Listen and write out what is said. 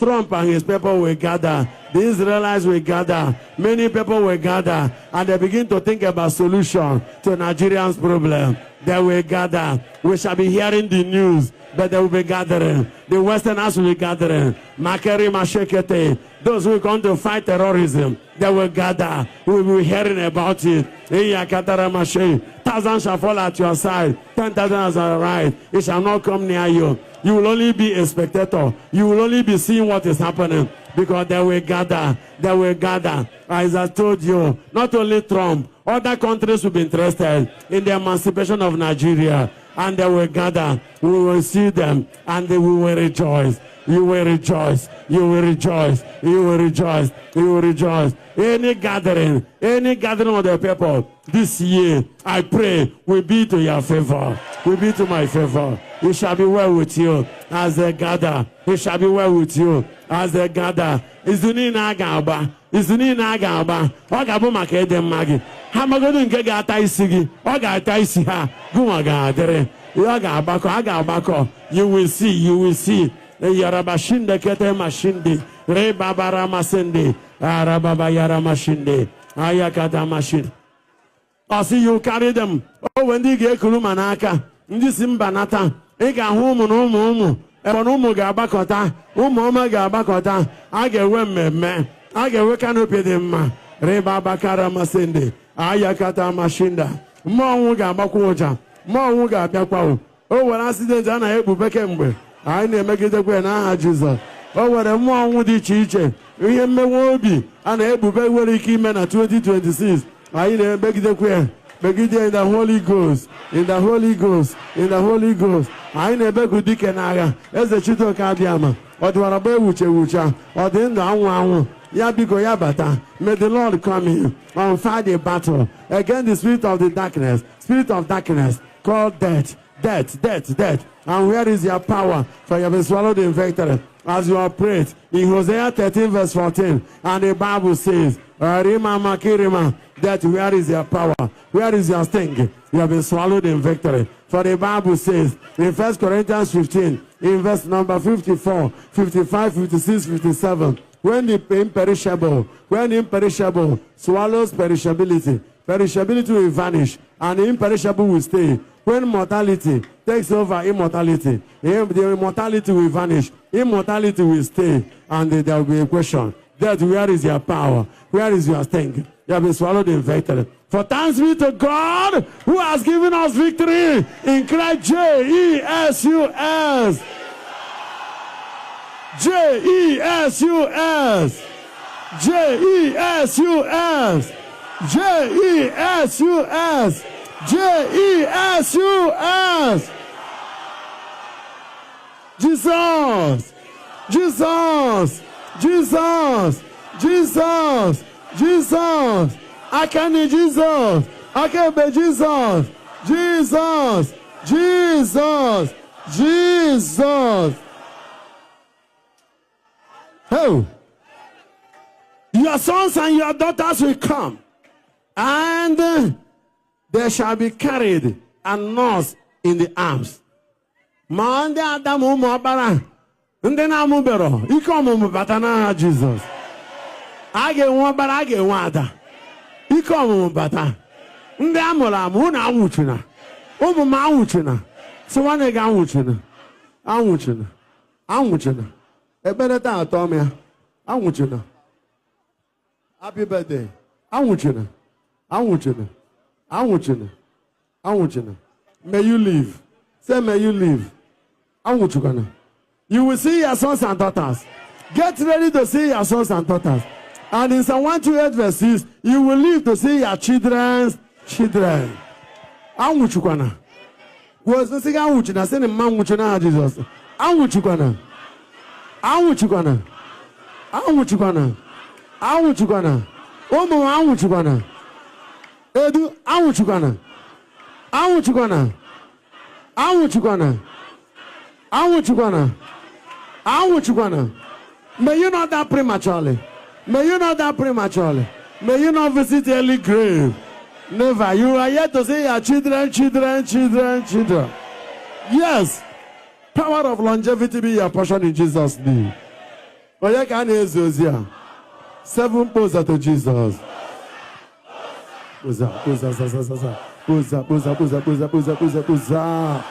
Trump and his people will gather. The Israelites will gather. Many people will gather. And they begin to think about solution to Nigerians' problem. They will gather. We shall be hearing the news, but they will be gathering. The Westerners will be gathering. Makeri Mashekete. Those who come to fight terrorism, they will gather. We will be hearing about it. 1,000 shall fall at your side. 10,000 at your right. It shall not come near you. You will only be a spectator. You will only be seeing what is happening. Because they will gather. They will gather. As I told you, not only Trump, other countries will be interested in the emancipation of Nigeria. And they will gather. We will see them. And they will rejoice. You will rejoice. You will rejoice. You will rejoice. You will rejoice. Any gathering of the people this year, I pray, will be to your favor. Will be to my favor. It shall be well with you as they gather. It shall be well with you as they gather. Izuni na agaba. Izuni na agaba. Ogabu makede magi. Hamagodu nke ga-ata isi gị. Ọ ga-ata isi ha. Gụnwa ga-adịrị. Ọ ga-agbakọ. A ga-agbakọ. You will see. You will see. Yarabashinde kete mashinde. Re babara masende. Arababa yaramashinde. Ayakata mashinde. I see you carry them. Oh, when they get Kulumanaka. Ndị si mba nata. Ị ga-ahụ ụmụ na ụmụ. Ebe na ụmụ ga-agbakọta. Ụmụ ọma ga-agbakọta. A ga-enwe mmemme. A ga-enwe kanopi dị mma. Reba bakara masende. Ayakata mashinda. Mmụọ ọnwụ ga-agbakwa ụja. Mmụọ ọnwụ ga-abịakwa. O nwere accident a na-ekpube kemgbe. Anyị na-emegidekwa n'aha Jizọs. O nwere mmụọ ọnwụ dị iche iche. Ihe mmenwe obi a na-ekpube nwere ike ime na 2026. Anyị na-emegidekwa. Begide in the Holy Ghost, in the Holy Ghost, in the Holy Ghost. I never could dike naga. As a chito kadiama, or do a wucha, or the end of Yabiko Yabata. May the Lord come in and fight a battle against the spirit of the darkness, called death. And where is your power? For you have been swallowed in victory. As you are prayed in Hosea 13 verse 14, and the Bible says, Rima Makirima, that where is your power? Where is your sting? You have been swallowed in victory. For the Bible says in 1 Corinthians 15, in verse number 54, 55, 56, 57, when the imperishable swallows perishability, perishability will vanish, and the imperishable will stay. When mortality takes over immortality, the immortality will vanish, immortality will stay, and there will be a question. That where is your power? Where is your sting? You have been swallowed in victory. For thanks be to God who has given us victory in Christ Jesus. Jesus. Jesus. Jesus. Jesus. Jesus. Jesus. Jesus. Jesus. Jesus. I can be Jesus. I can be Jesus. Jesus. Jesus. Jesus. Oh. Your sons and your daughters will come, and they shall be carried and nursed in the arms. Mande Adamu Mabara. Ndena mubero. Ikomu mubatana Jesus. Age wabara age wada. Ikomu mubata. Nde amola muna awuchina. Omu ma awuchina. So wane ga awuchina. Awuchina. Awuchina. Ebeneta atomia. Awuchina. Happy birthday. Awuchina. Awuchina. Awuchina. Awuchina. May you live. Say may you live. Awuchukana. You will see your sons and daughters. Get ready to see your sons and daughters. And in Psalm 128 verse 6, you will live to see your children's children. Awuchukana. Was the thing Awuchina? Send a man Wuchina Jesus. Awuchukana. Awuchukana. Awuchukana. Awuchukana. Omo Awuchukana. Edu Awuchukana. Awuchukana. Awuchukana. Awuchukana. Awuchukana. May you not die prematurely. May you not die prematurely. May you not visit early grave. Never. You are yet to see your children. Yes. Power of longevity be your portion in Jesus' name. Oye can Ezozia. 7 posa to Jesus. Posa.